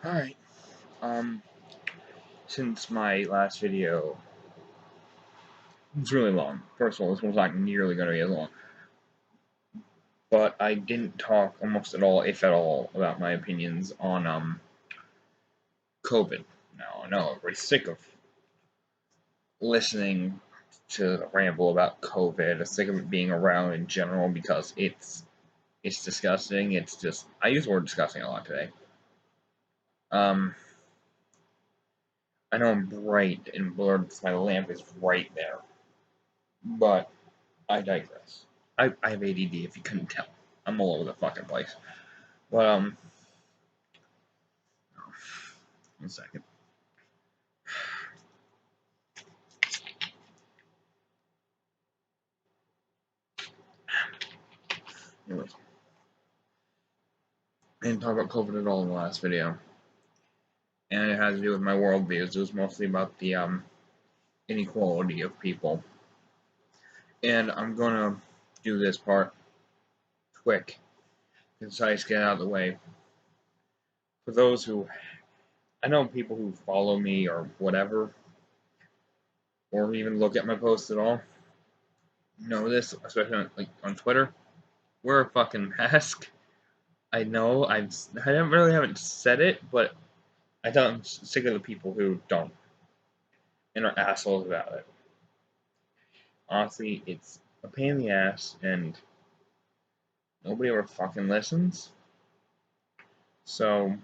Alright, um, since my last video was really long, first of all, this one's not nearly going to be as long, but I didn't talk almost at all, if at all, about my opinions on, COVID. Now, I know everybody's sick of listening to the ramble about COVID, sick of it being around in general because it's disgusting, it's just, I use the word disgusting a lot today. I know I'm bright and blurred because my lamp is right there, but I digress. I have ADD if you couldn't tell. I'm all over the fucking place. But, 1 second. Anyways, I didn't talk about COVID at all in the last video. And it has to do with my worldviews. It was mostly about the, inequality of people. And I'm gonna do this part quick, concise, get out of the way. For those who, I know people who follow me or whatever, or even look at my posts at all, know this, especially on Twitter. Wear a fucking mask. I know I haven't said it, but I thought I'm sick of the people who don't and are assholes about it. Honestly, it's a pain in the ass, and nobody ever fucking listens. So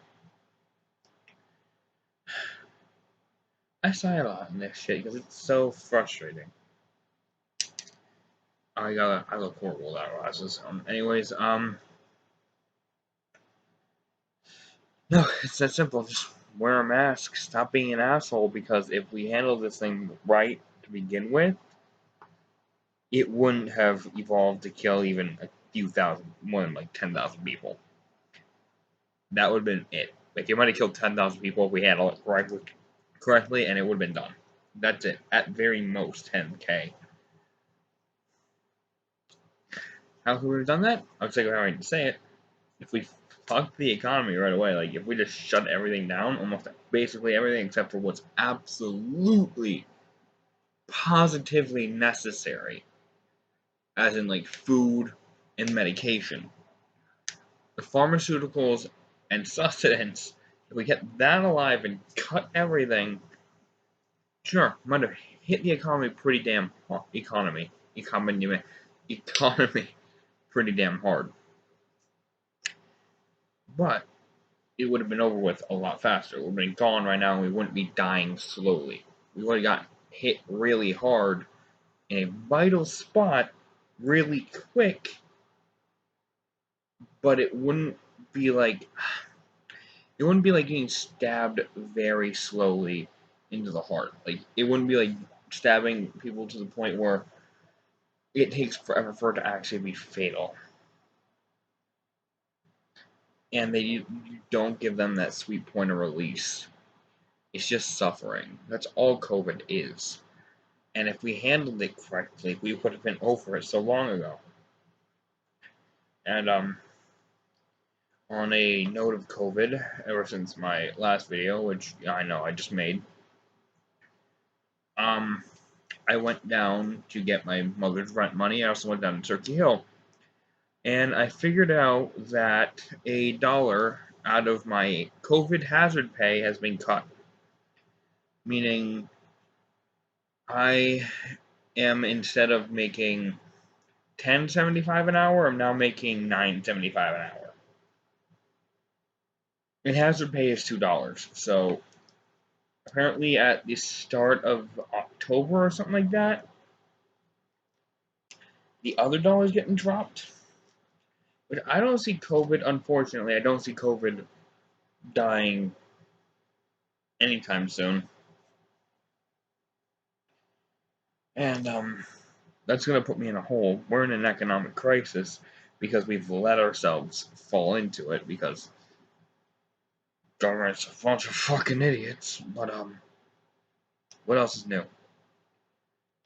I sigh a lot in this shit because it's so frustrating. I look horrible without glasses. Anyways, no, it's that simple. Just wear a mask. Stop being an asshole, because if we handle this thing right to begin with, it wouldn't have evolved to kill even a few thousand, more than like 10,000 people. That would have been it. Like, it might have killed 10,000 people if we handled it correctly, and it would have been done. That's it. At very most, 10K. How could we have done that? I would say, having to say it, if we fucked the economy right away, like if we just shut everything down, almost basically everything except for what's absolutely, positively necessary, as in like food and medication. The pharmaceuticals and sustenance, if we kept that alive and cut everything, sure, might have hit the economy pretty damn hard. Economy pretty damn hard. But it would have been over with a lot faster. It would have been gone right now, and we wouldn't be dying slowly. We would have got hit really hard in a vital spot really quick, but it wouldn't be like getting stabbed very slowly into the heart. Like, it wouldn't be like stabbing people to the point where it takes forever for it to actually be fatal. And you don't give them that sweet point of release. It's just suffering. That's all COVID is. And if we handled it correctly, we would have been over it so long ago. And on a note of COVID, ever since my last video, which I know I just made, I went down to get my mother's rent money. I also went down to Turkey Hill, and I figured out that $1 out of my COVID hazard pay has been cut, meaning I am, instead of making $10.75 an hour, I'm now making $9.75 an hour. And hazard pay is $2. So apparently at the start of October or something like that, the other dollar is getting dropped. But I don't see COVID, unfortunately, I don't see COVID dying anytime soon. And that's going to put me in a hole. We're in an economic crisis because we've let ourselves fall into it, because government's a bunch of fucking idiots. But what else is new?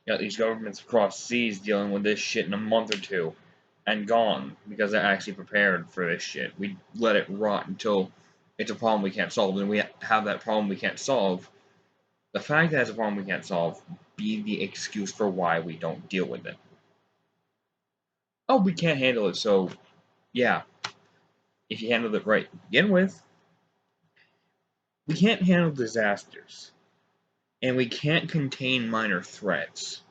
You got these governments across seas dealing with this shit in a month or two, and gone, because they're actually prepared for this shit. We let it rot until it's a problem we can't solve, and we have that problem we can't solve. The fact that it's a problem we can't solve be the excuse for why we don't deal with it. Oh, we can't handle it, so yeah, if you handle it right to begin with, we can't handle disasters, and we can't contain minor threats.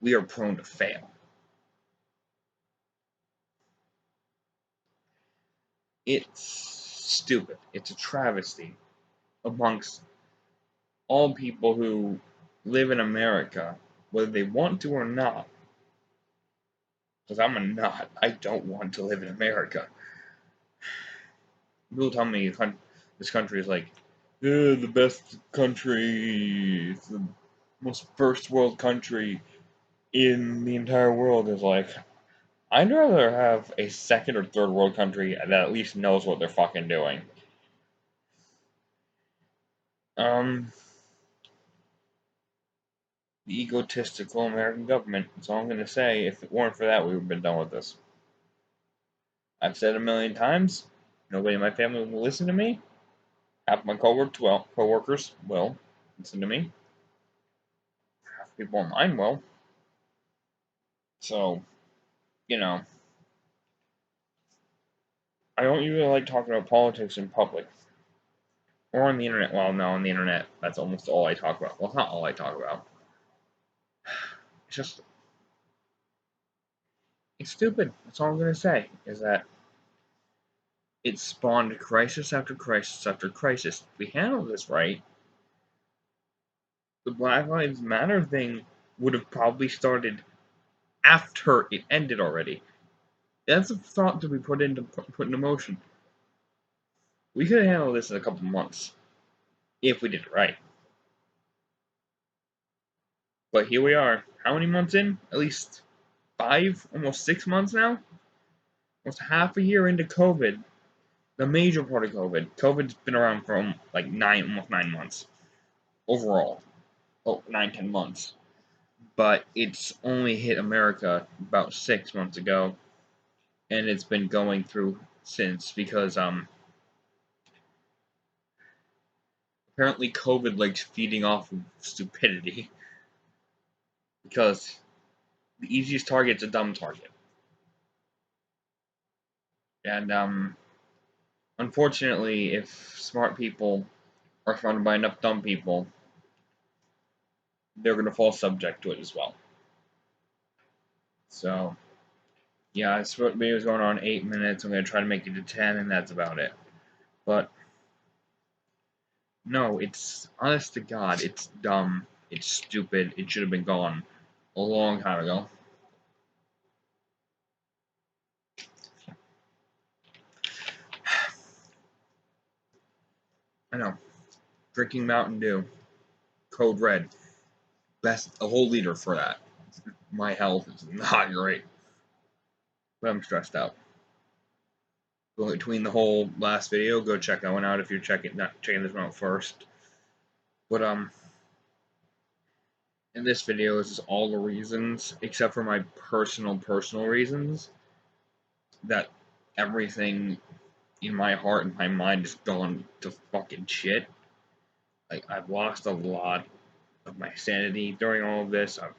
We are prone to fail. It's stupid. It's a travesty amongst all people who live in America, whether they want to or not. Because I'm a not. I don't want to live in America. People tell me this country is like, the best country, it's the most first world country in the entire world. Is like, I'd rather have a second or third world country that at least knows what they're fucking doing. The egotistical American government. That's all I'm gonna say. If it weren't for that, we would have been done with this. I've said it a million times. Nobody in my family will listen to me. Half my coworkers will listen to me. Half the people in mine will. So, you know, I don't usually like talking about politics in public or on the internet. Well, no, on the internet, that's almost all I talk about. Well, it's not all I talk about. It's just, it's stupid. That's all I'm gonna say. Is that it spawned crisis after crisis after crisis. If we handle this right, the Black Lives Matter thing would have probably started after it ended already. That's a thought to be put into motion. We could have handled this in a couple months if we did it right. But here we are. How many months in? At least 5, almost 6 months now? Almost half a year into COVID. The major part of COVID. COVID's been around for like almost 9 months overall. Oh, 10 months. But it's only hit America about 6 months ago, and it's been going through since because apparently COVID likes feeding off of stupidity because the easiest target's a dumb target. And unfortunately, if smart people are surrounded by enough dumb people, they're going to fall subject to it as well. So, yeah, this video is going on 8 minutes. I'm going to try to make it to 10, and that's about it. But, no, it's, honest to God, it's dumb. It's stupid. It should have been gone a long time ago. I know. Drinking Mountain Dew. Code Red. A whole liter for that. My health is not great. But I'm stressed out. Between the whole last video, go check that one out if you're not checking this one out first. But in this video, this is all the reasons, except for my personal reasons, that everything in my heart and my mind has gone to fucking shit. Like, I've lost a lot of my sanity during all of this. I've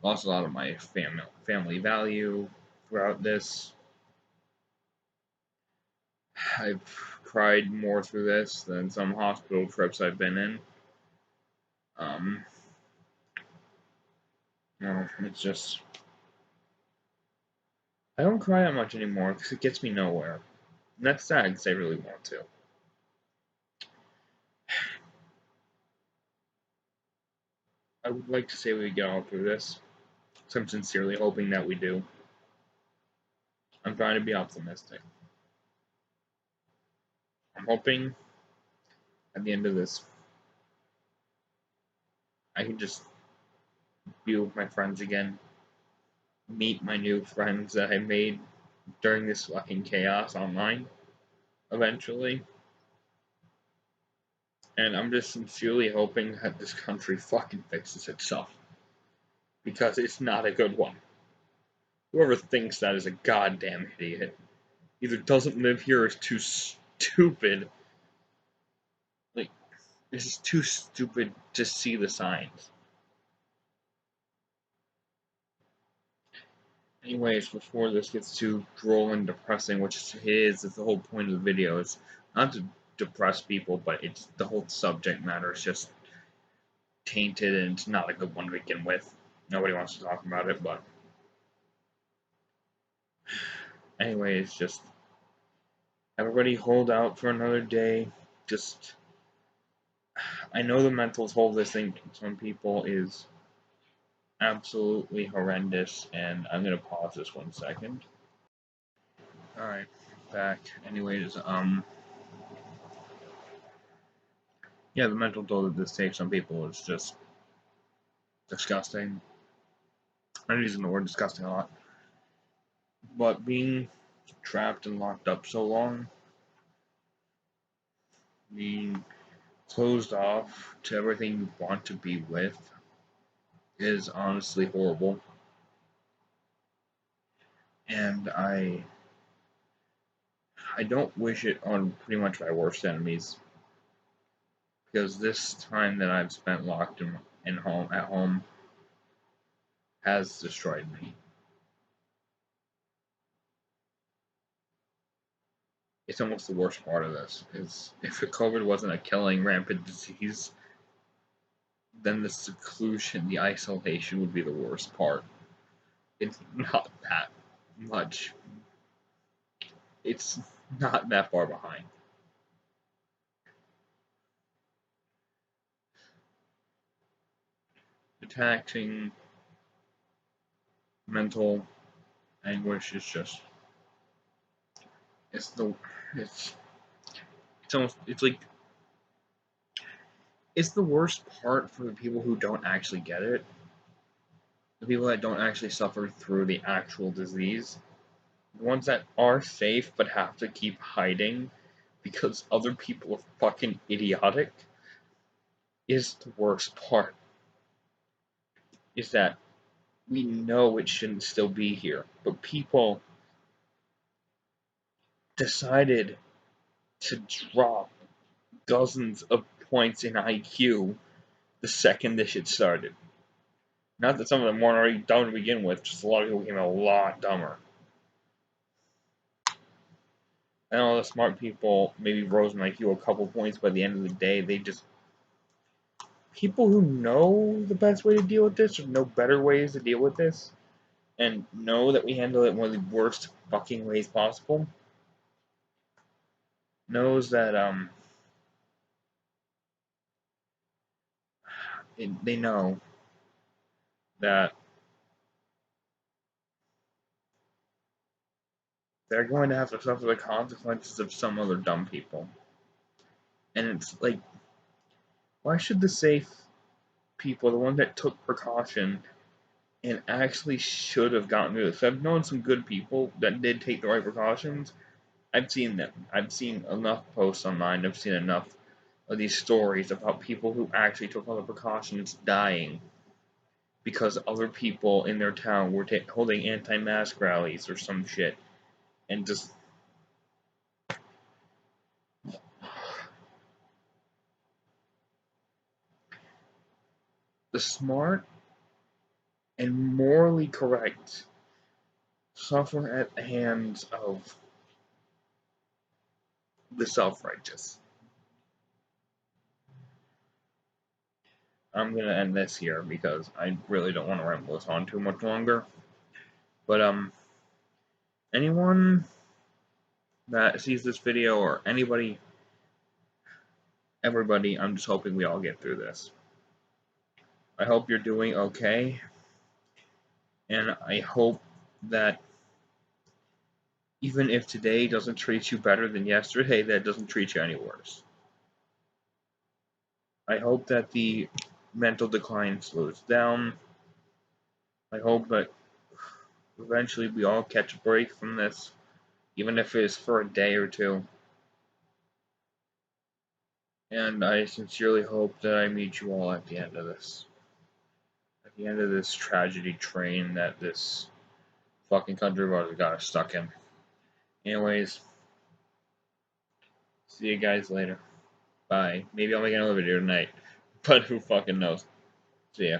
lost a lot of my family value throughout this. I've cried more through this than some hospital trips I've been in. No, it's just, I don't cry that much anymore because it gets me nowhere. And that's sad because I really want to. I would like to say we get all through this. So I'm sincerely hoping that we do. I'm trying to be optimistic. I'm hoping at the end of this, I can just be with my friends again, meet my new friends that I made during this fucking chaos online, eventually. And I'm just sincerely hoping that this country fucking fixes itself. Because it's not a good one. Whoever thinks that is a goddamn idiot. Either doesn't live here or is too stupid. Like, this is too stupid to see the signs. Anyways, before this gets too droll and depressing, which it is the whole point of the video, is not to depress people, but it's the whole subject matter is just tainted and it's not a good one to begin with. Nobody wants to talk about it, but anyways, just everybody hold out for another day. Just, I know the mental toll of this thing on some people is absolutely horrendous, and I'm gonna pause this 1 second. Alright, back. Anyways, yeah, the mental toll that this takes on people is just disgusting. I'm using the word disgusting a lot. But being trapped and locked up so long, being closed off to everything you want to be with, is honestly horrible. And I don't wish it on pretty much my worst enemies, because this time that I've spent locked in home at home has destroyed me. It's almost the worst part of this. Is if COVID wasn't a killing rampant disease, then the seclusion, the isolation would be the worst part. It's not that much. It's not that far behind. The taxing mental anguish is just it's the it's almost it's like it's the worst part for the people who don't actually get it. The people that don't actually suffer through the actual disease. The ones that are safe but have to keep hiding because other people are fucking idiotic is the worst part. Is that we know it shouldn't still be here, but people decided to drop dozens of points in IQ the second this shit started. Not that some of them weren't already dumb to begin with, just a lot of people became a lot dumber. And all the smart people maybe rose in IQ a couple points, but at the end of the day, they just. People who know the best way to deal with this, or know better ways to deal with this, and know that we handle it in one of the worst fucking ways possible, knows that, they know that they're going to have to suffer the consequences of some other dumb people. And it's like, why should the safe people, the ones that took precaution and actually should have gotten through this? I've known some good people that did take the right precautions. I've seen them. I've seen enough posts online. I've seen enough of these stories about people who actually took all the precautions dying because other people in their town were holding anti-mask rallies or some shit, and just the smart and morally correct suffer at the hands of the self-righteous. I'm gonna end this here because I really don't want to ramble this on too much longer. But anyone that sees this video, or anybody, everybody, I'm just hoping we all get through this. I hope you're doing okay, and I hope that even if today doesn't treat you better than yesterday, that doesn't treat you any worse. I hope that the mental decline slows down. I hope that eventually we all catch a break from this, even if it's for a day or two. And I sincerely hope that I meet you all at the end of this. At the end of this tragedy train that this fucking country of ours got us stuck in. Anyways, See you guys later. Bye. Maybe I'll make another video tonight. But who fucking knows? See ya.